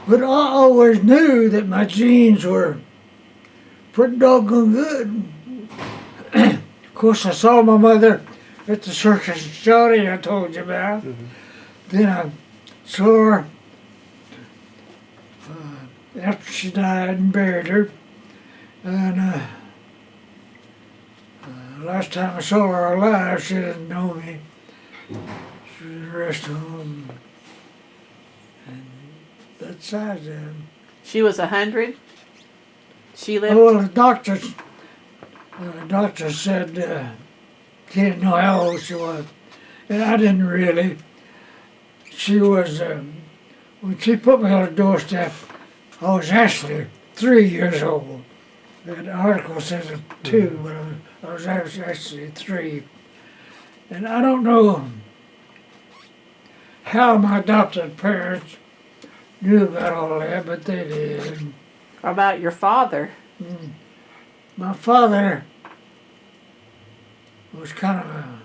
But I always knew that my genes were pretty doggone good. Of course, I saw my mother at the circus in Johnny I told you about. Mm-hmm. Then I saw her after she died and buried her. And last time I saw her alive, she didn't know me. She was in a rest home. And that's sad then. She was 100? She lived? Well, the doctor said he didn't know how old she was. And I didn't really. She was, when she put me on the doorstep, I was actually 3 years old. The article says 2, but I was actually 3. And I don't know how my adopted parents knew about all that, but they did. Or about your father? My father was kind of a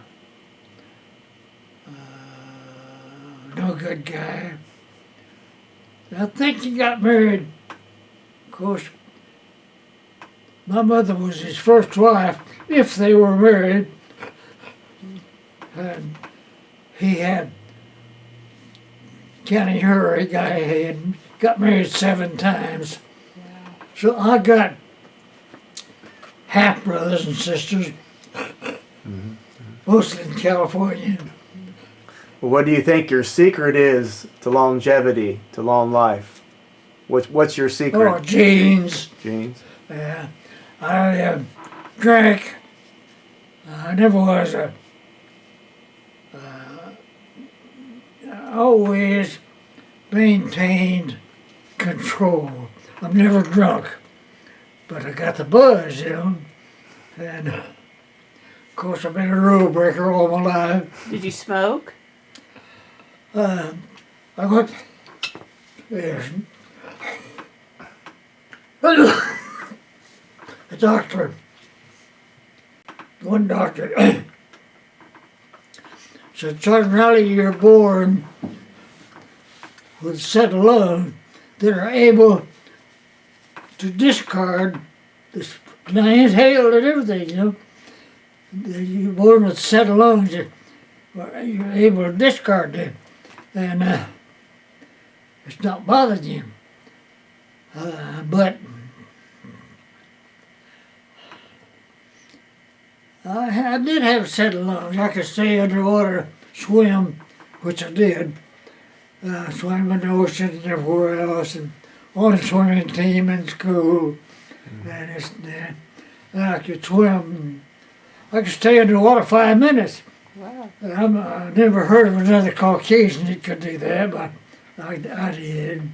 no good guy. I think he got married. Of course, my mother was his first wife, if they were married. And he had County Hurry guy. He had got married 7 times. Wow. So I got half brothers and sisters, mostly in California. Well, what do you think your secret is to longevity, to long life? What's your secret? Oh, genes. Genes. Yeah, I drank. I never was I always maintained control. I'm never drunk, but I got the buzz, you know. And of course, I've been a rule breaker all my life. Did you smoke? I went Yes. The doctor, one doctor, said, Sergeant Riley, you're born with a set of lungs that are able to discard this, now inhale and everything, you know. You're born with a set of lungs that you're able to discard them. And it's not bothering you. But I did have a set of lungs. I could stay underwater, swim, which I did. Swam in the ocean and everywhere else, and on the swimming team in school. And I could swim. I could stay underwater 5 minutes. Wow. I never heard of another Caucasian that could do that, but I did.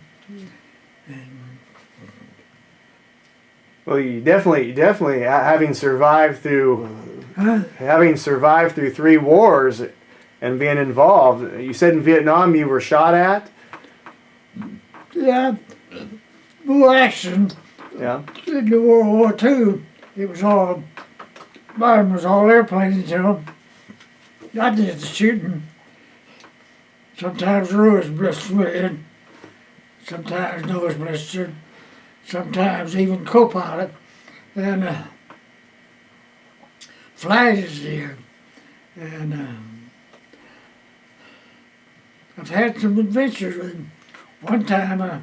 Well, you definitely having survived through 3 wars and being involved. You said in Vietnam you were shot at. Yeah, more action. Yeah. In the World War II, it was all, bottom was all airplanes, you know. I did the shooting. Sometimes rose blistered red, sometimes nose blistered, sometimes even co-pilot, and flashes here. And I've had some adventures with him. One time I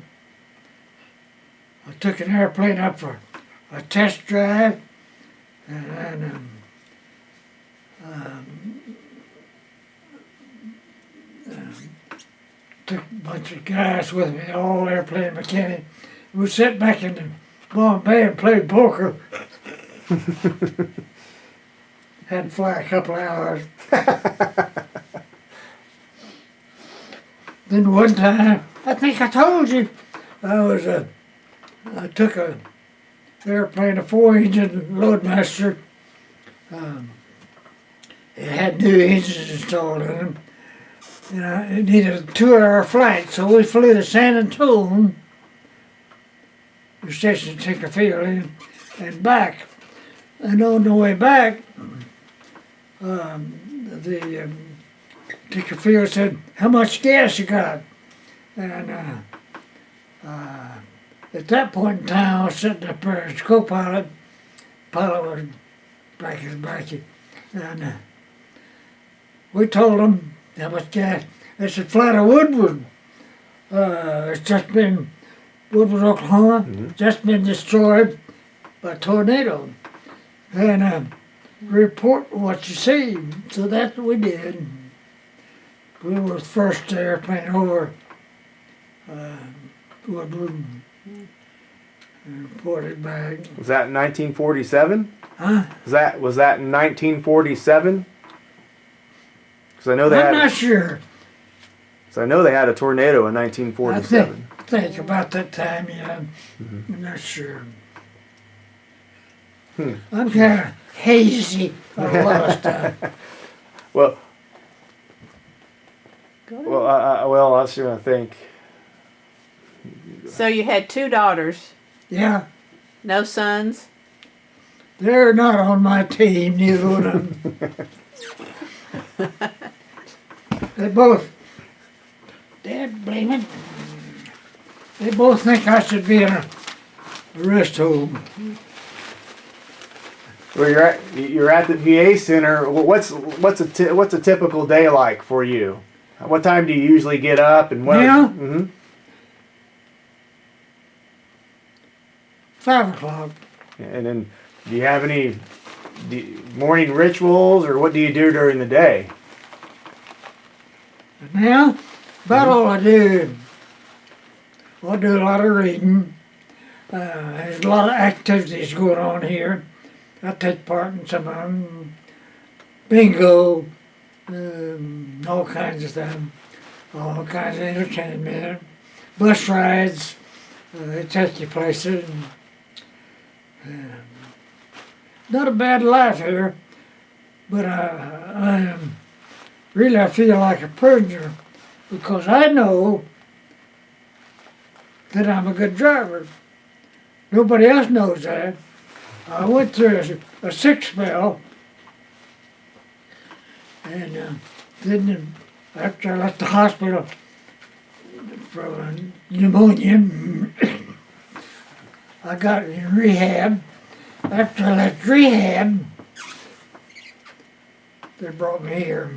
took an airplane up for a test drive, and took a bunch of guys with me, all airplane mechanics. We sat back in the Bombay and played poker. Had to fly a couple of hours. Then one time, I think I told you, I took a airplane, a 4-engine Loadmaster. It had new engines installed in them. And it needed a 2-hour flight, so we flew to San Antonio, the station to take a field and back. And on the way back, the ticker field said, "How much gas you got?" And at that point in time, I was sitting up there as co-pilot. Pilot was bracky. And we told them how much gas. They said, "Flight of Woodward. It's just been, Woodward, Oklahoma, just been destroyed by a tornado. And report what you see." So that's what we did. We were the first airplane over Woodward and reported back. Was that in 1947? Huh? Was that in 1947? Because I know they I'm had. not sure. So I know they had a tornado in I 1947. think about that time, yeah. I'm not sure. I'm kind of hazy on a lot of stuff. Well, Go ahead. well, I was trying to think. So you had 2 daughters, Yeah, no sons? they're not on my team, neither one of them. They both, Dad, blame it. They both think I should be in a rest home. Well, you're at the VA center. What's a typical day like for you? What time do you usually get up and when? Now? Mm-hmm. 5 o'clock. And then, do you have any morning rituals, or what do you do during the day? Now, about all I do. I do a lot of reading. There's a lot of activities going on here. I take part in some of them. Bingo, all kinds of stuff. All kinds of entertainment. Bus rides, they take you places. Not a bad life here, but I feel like a prisoner because I know that I'm a good driver. Nobody else knows that. I went through a sick spell, and then after I left the hospital from pneumonia, I got in rehab. After I left rehab, they brought me here.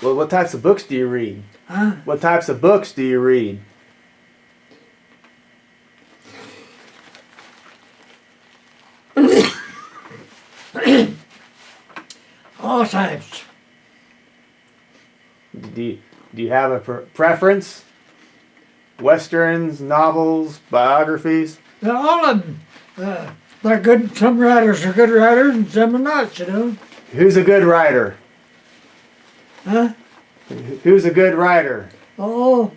Well, what types of books do you read? Huh? What types of books do you read? All types. Do you have a preference? Westerns, novels, biographies? Now, all of them, they're good. Some writers are good writers, and some are not. You know. Who's a good writer? Huh? Who's a good writer? Oh,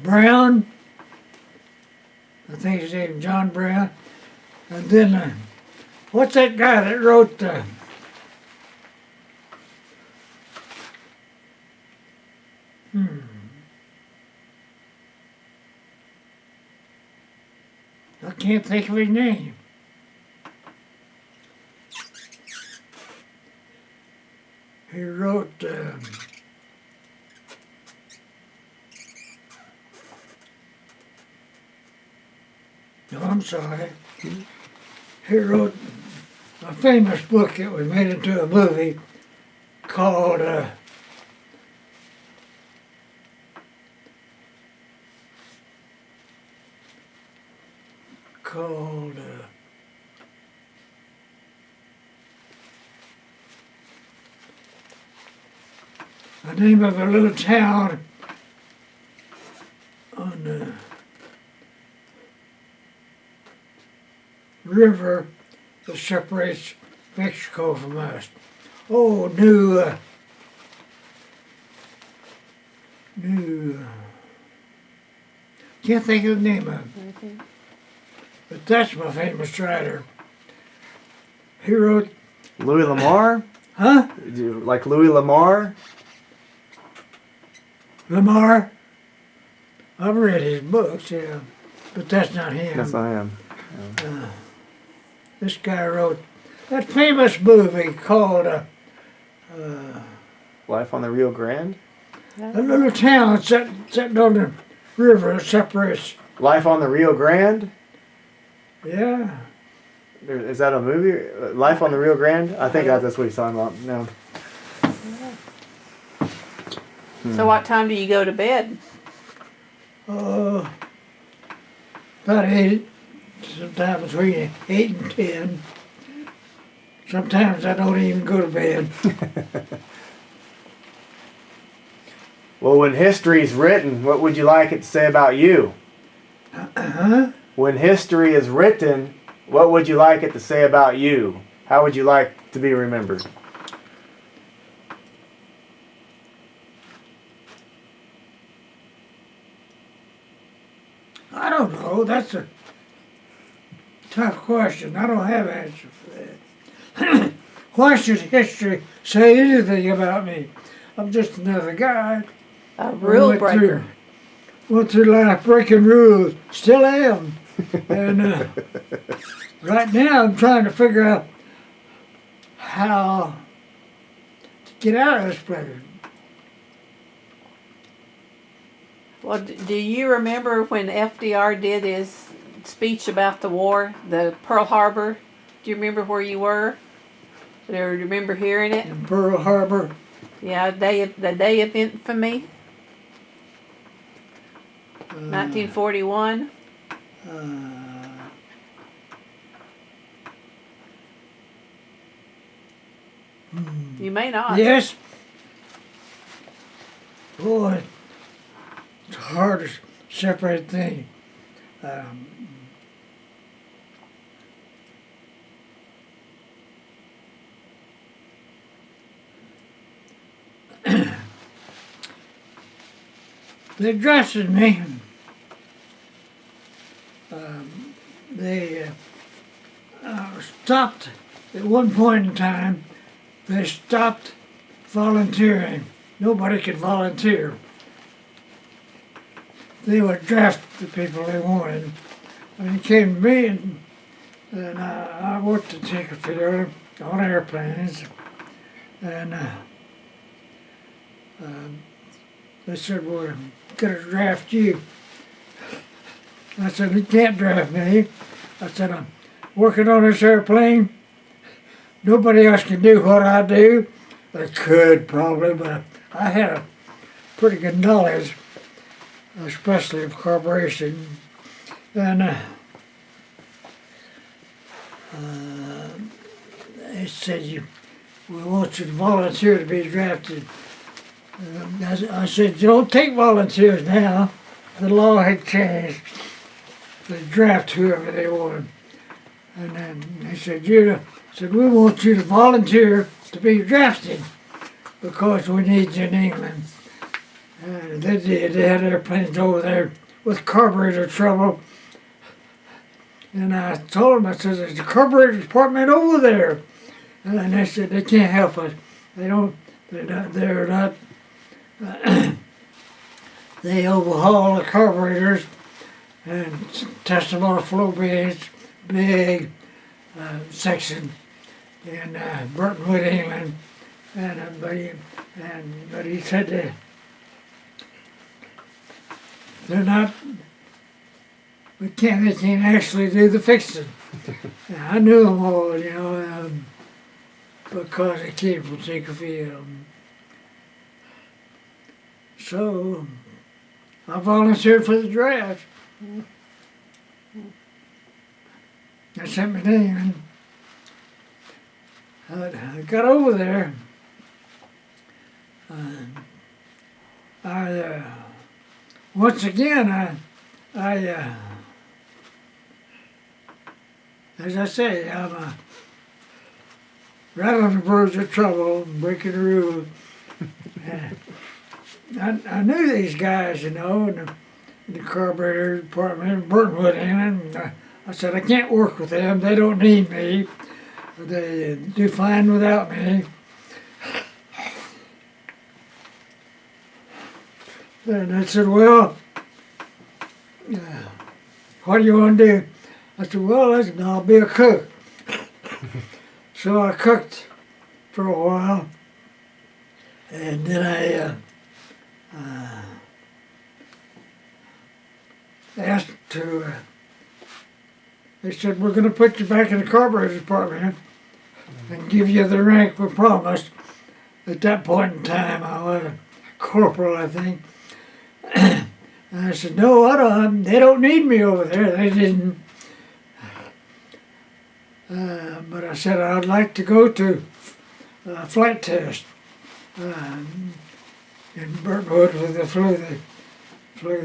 Brown. I think his name is John Brown. And then, what's that guy that wrote I can't think of his name. He wrote, no, I'm sorry. He wrote a famous book that was made into a movie called the name of a little town on the river that separates Mexico from us. Oh, can't think of the name of it. But that's my famous writer. He wrote... Louis Lamar? Huh? Do you like Louis Lamar? Lamar? I've read his books, yeah. But that's not him. Yes, I am. This guy wrote that famous movie called Life on the Rio Grande? a little town set on the river that separates. Life on the Rio Grande? Yeah. Is that a movie? Life on the Rio Grande? I think that's what he's talking about. No. So what time do you go to bed? About 8, sometimes between 8 and 10. Sometimes I don't even go to bed. Well, when history is written, what would you like it to say about you? Huh? When history is written, what would you like it to say about you? How would you like to be remembered? I don't know. That's a tough question. I don't have an answer for that. Why should history say anything about me? I'm just another guy. A rule breaker. Went through life breaking rules. Still am. And right now I'm trying to figure out how to get out of this place. Well, do you remember when FDR did his speech about the war, the Pearl Harbor? Do you remember where you were? Do you remember hearing it? In Pearl Harbor. Yeah, the day of infamy, 1941. You may not. Yes. Boy, it's hard to separate things. They drafted me. They stopped at one point in time. They stopped volunteering. Nobody could volunteer. they would draft the people they wanted. And it came to me, and I worked at Tinker Field on airplanes, and they said, "We're gonna draft you." I said, "You can't draft me." I said, "I'm working on this airplane. Nobody else can do what I do." They could probably, but I had a pretty good knowledge, especially of carburation. And they said, "We want you to volunteer to be drafted." I said, "You don't take volunteers now." The law had changed. They draft whoever they want. And then they said, "We want you to volunteer to be drafted because we need you in England." And they did. They had airplanes over there with carburetor trouble. And I told them, I said, "There's a carburetor department over there." And they said, "They can't help us. They're not, they overhaul the carburetors and test them on a flow beads, big section in Burtonwood, England." But he said that they're not, they can't actually do the fixing. And I knew them all, because they came from Tinker Field. So I volunteered for the draft. They sent me to England. I got over there. Once again, as I say, I'm right on the verge of trouble, breaking the rules. I knew these guys, in the carburetor department in Burtonwood, England. I said, "I can't work with them. They don't need me. They do fine without me." And they said, "Well, what do you want to do?" I said, "Well, listen, I'll be a cook." So I cooked for a while, and then I asked to, they said, "We're going to put you back in the carburetor department and give you the rank we promised." At that point in time, I was a corporal, I think. And I said, "No, I don't. They don't need me over there." They didn't. But I said, "I'd like to go to a flight test in Burtonwood where they flew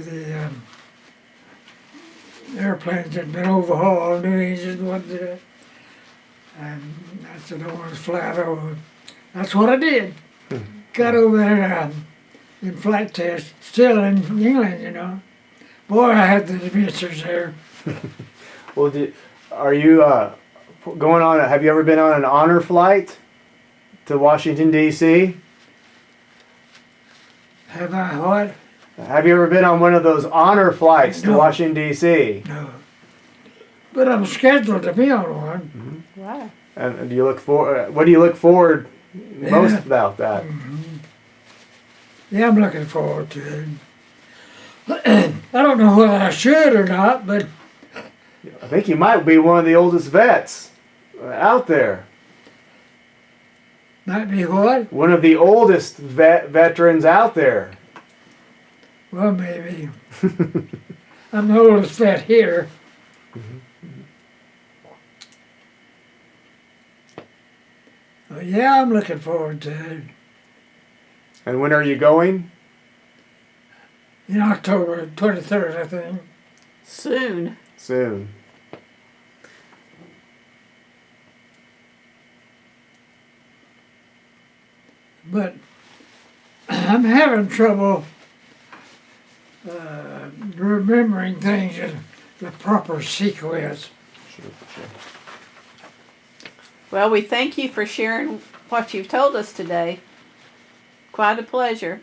the airplanes that had been overhauled, new engines, what did. And I said, "I want to fly it over." That's what I did. Got over there in flight test, still in England, Boy, I had the adventures there. Well, are you going on? Have you ever been on an honor flight to Washington D.C.? Have I what? Have you ever been on one of those honor flights to No. Washington D.C.? No. But I'm scheduled to be on one. Wow. And do you look for? What do you look forward most about that? Yeah, I'm looking forward to it. I don't know whether I should or not, but I think you might be one of the oldest vets out there. might be what? One of the oldest veterans out there. Well, maybe. I'm the oldest vet here. Well, yeah, I'm looking forward to it. And when are you going? In October 23rd, I think. Soon. Soon. But I'm having trouble remembering things in the proper sequence. Well, we thank you for sharing what you've told us today. Quite a pleasure.